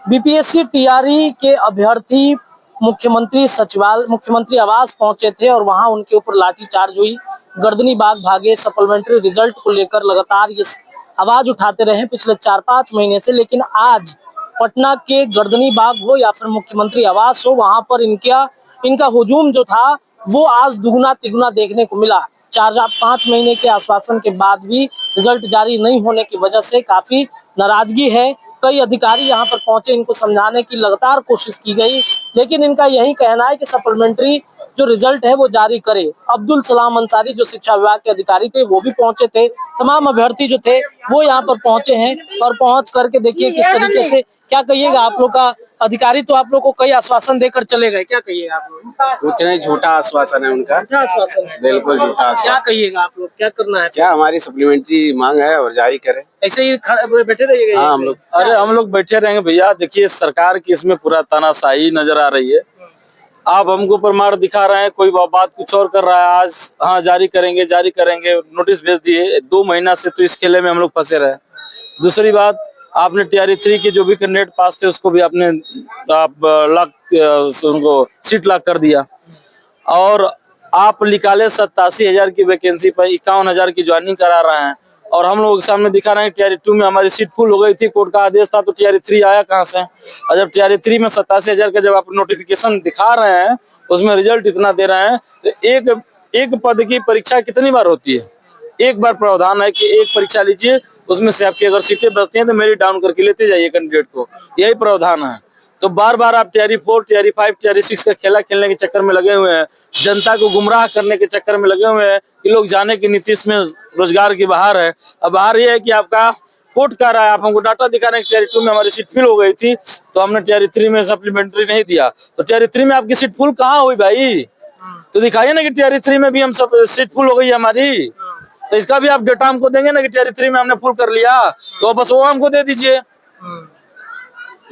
BPSC TRE के अभ्यर्थी मुख्यमंत्री आवास पहुंचे थे और वहां उनके ऊपर लाठीचार्ज हुई, गर्दनी बाग भागे। सप्लीमेंट्री रिजल्ट को लेकर लगातार ये आवाज उठाते रहे पिछले 4-5 महीने से, लेकिन आज पटना के गर्दनी बाग हो या फिर मुख्यमंत्री आवास हो, वहां पर इनका हुजूम जो था वो आज दुगुना तिगुना देखने को मिला। 4-5 महीने के आश्वासन के बाद भी रिजल्ट जारी नहीं होने की वजह से काफी नाराजगी है। कई अधिकारी यहाँ पर पहुंचे, इनको समझाने की लगातार कोशिश की गई, लेकिन इनका यही कहना है कि सप्लीमेंट्री जो रिजल्ट है वो जारी करे। अब्दुल सलाम अंसारी जो शिक्षा विभाग के अधिकारी थे वो भी पहुंचे थे, तमाम अभ्यर्थी जो थे वो यहाँ पर पहुंचे हैं और पहुंच करके देखिए किस तरीके से, क्या कहिएगा आप लोग का अधिकारी तो आप लोग को कई आश्वासन देकर चले गए, क्या कहिएगा आप लोग? कुछ नहीं, झूठा आश्वासन है उनका। झूठा आश्वासन है, बिल्कुल झूठा आश्वासन। क्या कहिएगा आप लोग, क्या करना है? क्या हमारी सप्लीमेंट्री मांग है और जारी करें। ऐसे ही बैठे रहिएगा? हाँ, हम लोग हम लोग बैठे रहेंगे भैया। देखिए सरकार की इसमें पूरा तानाशाही नजर आ रही है। आप हमको प्रमाण दिखा रहे हैं, कोई बात कुछ और कर रहा है। आज हाँ जारी करेंगे नोटिस भेज दिए। 2 महीना से तो इस खेले में हम लोग फंसे रहे। दूसरी बात, आपने टीआरई 3 के जो भी कैंडिडेट पास थे उसको भी आपने उनको सीट लॉक कर दिया, और आप निकाले 87,000 की वैकेंसी पर 51,000 की ज्वाइनिंग करा रहे हैं, और हम लोग के सामने दिखा रहे हैं टीआरई 2 में हमारी सीट फुल हो गई थी। कोर्ट का आदेश था, तो टीआरई 3 आया कहाँ से? और जब टीआरई 3 में 87,000 का जब आप नोटिफिकेशन दिखा रहे हैं, उसमें रिजल्ट इतना दे रहे हैं, तो एक पद की परीक्षा कितनी बार होती है? एक बार प्रावधान है कि एक परीक्षा लीजिए, उसमें से आपकी अगर सीटें बचती हैं तो मेरिट डाउन करके लेते जाइए कैंडिडेट को, यही प्रावधान है। तो बार बार आप टीआरई 4, टीआरई 5, टीआरई 6 का खेला खेलने के चक्कर में लगे हुए हैं, जनता को गुमराह करने के चक्कर में लगे हुए हैं कि लोग जाने की नीतीश में रोजगार की बहार है। अब बहार ये है कि आपका कोर्ट कह रहा है, आप हमको डाटा दिखा रहे हैं टीआरई 2 में हमारी सीट फिल हो गई थी, तो हमने टीआरई 3 में सप्लीमेंट्री नहीं दिया। तो टीआरई 3 में आपकी सीट फुल कहाँ हुई भाई? तो दिखाइए ना कि टीआरई 3 में भी हम सब सीट फुल हो गई हमारी। तो इसका भी आप डेटा हमको देंगे ना कि टीआरई 3 में हमने फुल कर लिया, तो बस वो हमको दे दीजिए।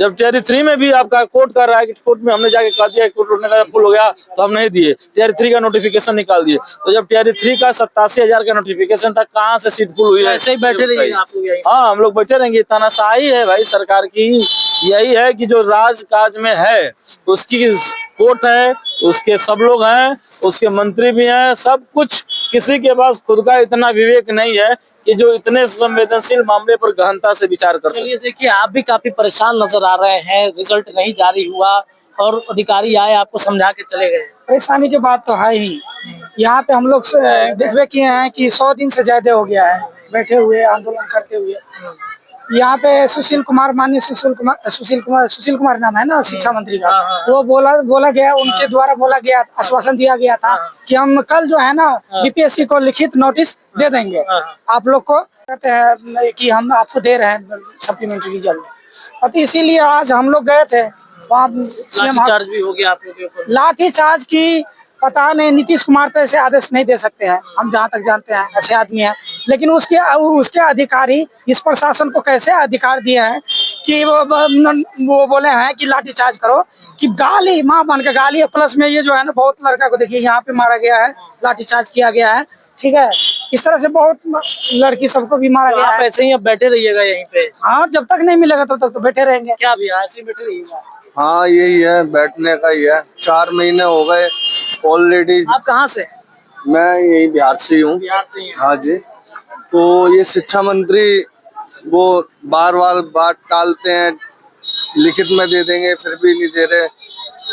जब टीआरई 3 में भी आपका कोर्ट कर रहा है कि कोर्ट में हमने जाके कह दिया, कोर्ट ने कहा फुल हो गया, तो हम नहीं दिए, टीआरई 3 का नोटिफिकेशन निकाल दिए। तो जब टीआरई 3 का 87,000 का नोटिफिकेशन था, कहाँ से सीट फुल हुई है? ऐसे ही बैठे रहिए आप लोग यहीं? हाँ, हम लोग बैठे रहेंगे। तानाशाही है भाई सरकार की। यही है कि जो राजकाज में है उसकी कोर्ट है, उसके सब लोग हैं, उसके मंत्री भी हैं, सब कुछ। किसी के पास खुद का इतना विवेक नहीं है कि जो इतने संवेदनशील मामले पर गहनता से विचार कर सके। देखिए आप भी काफी परेशान नजर आ रहे हैं, रिजल्ट नहीं जारी हुआ और अधिकारी आए आपको समझा के चले गए। परेशानी की बात तो है ही। यहाँ पे हम लोग देखबे किए हैं कि 100 दिन से ज्यादा हो गया है बैठे हुए आंदोलन करते हुए। यहाँ पे सुशील कुमार नाम है ना शिक्षा मंत्री का, वो बोला गया, उनके द्वारा बोला गया, आश्वासन दिया गया था कि हम कल जो है ना बीपीएससी को लिखित नोटिस दे देंगे आप लोग को, कहते हैं कि हम आपको दे रहे हैं सप्लीमेंट्री रिजल्ट। और तो इसीलिए आज हम लोग गए थे वहाँ। लाठीचार्ज भी हो गया आप लोगों के ऊपर? लाठीचार्ज की पता नहीं, नीतीश कुमार तो ऐसे आदेश नहीं दे सकते हैं, हम जहाँ तक जानते हैं, अच्छे आदमी हैं, लेकिन उसके अधिकारी इस प्रशासन को कैसे अधिकार दिए हैं कि वो बोले हैं कि लाठीचार्ज करो, कि गाली माँ बन के गाली है। प्लस में ये जो है ना बहुत लड़का को देखिए यहाँ पे मारा गया है, लाठीचार्ज किया गया है, ठीक है। इस तरह से बहुत लड़की सबको भी मारा गया है। आप ऐसे ही अब बैठे रहिएगा यहीं पे? हाँ, जब तक नहीं मिलेगा तब तक तो बैठे रहेंगे। क्या भैया ऐसे ही बैठे रहिएगा? हाँ, यही है, बैठने का ही है। 4 महीने हो गए ऑलरेडी। आप कहाँ से? मैं यही बिहार से ही हूँ। बिहार से ही? हाँ जी। तो ये शिक्षा मंत्री वो बार बात टालते हैं, लिखित में दे देंगे फिर भी नहीं दे रहे।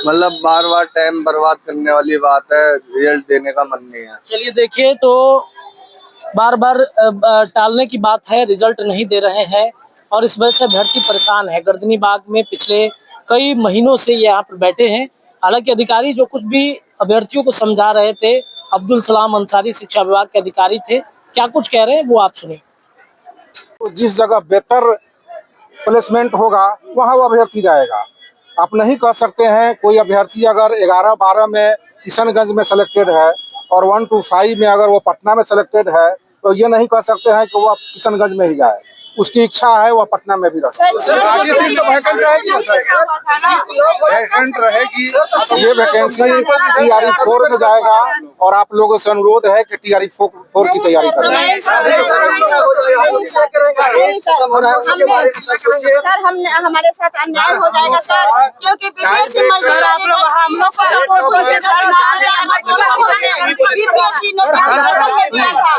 मतलब बार टाइम बर्बाद करने वाली बात है, रिजल्ट देने का मन नहीं है। चलिए देखिए, तो बार टालने की बात है, रिजल्ट नहीं दे रहे हैं और इस वजह से अभ्यर्थी परेशान है। गर्दनी बाग में पिछले कई महीनों से ये यहाँ पर बैठे हैं। हालांकि अधिकारी जो कुछ भी अभ्यर्थियों को समझा रहे थे, अब्दुल सलाम अंसारी शिक्षा विभाग के अधिकारी थे, क्या कुछ कह रहे हैं वो आप सुनिए। तो जिस जगह बेहतर प्लेसमेंट होगा वहाँ वो अभ्यर्थी जाएगा। आप नहीं कह सकते हैं कोई अभ्यर्थी अगर 11-12 में किशनगंज में सेलेक्टेड है और 1 to 5 में अगर वो पटना में सेलेक्टेड है, तो ये नहीं कह सकते हैं कि वो किशनगंज में ही जाए। उसकी इच्छा है वह पटना में भी रह सकता है। आगे सीट तो वैकेंट रहेगी, वैकेंट रहेगी। ये वैकेंसी TRE 4 में जाएगा और आप लोगों से अनुरोध है कि TRE 4 की तैयारी करें। सर हमारे साथ अन्याय हो जाएगा सर, क्योंकि बीपीएससी मजदूर आप लोग हम लोग को सपोर्ट होते सर, बीपीएससी नोटिफिकेशन में दिया था।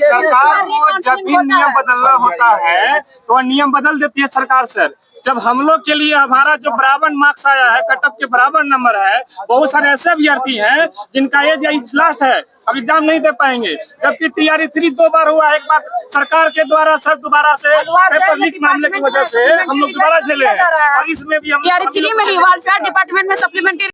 सरकार को जब भी नियम बदलना होता है तो नियम बदल देती है सरकार सर। जब हम लोग के लिए हमारा जो बराबर मार्क्स आया है, कट ऑफ के बराबर नंबर है, बहुत सारे ऐसे अभ्यर्थी हैं जिनका एज लास्ट है, अब एग्जाम नहीं दे पाएंगे। जबकि TRE 3 2 बार हुआ, एक बार सरकार के द्वारा सर दोबारा से पेपर लीक मामले की वजह से हम लोग दोबारा झेले हैं, और इसमें भी हम TRE 3 में ही वेलफेयर डिपार्टमेंट में सप्लीमेंट्री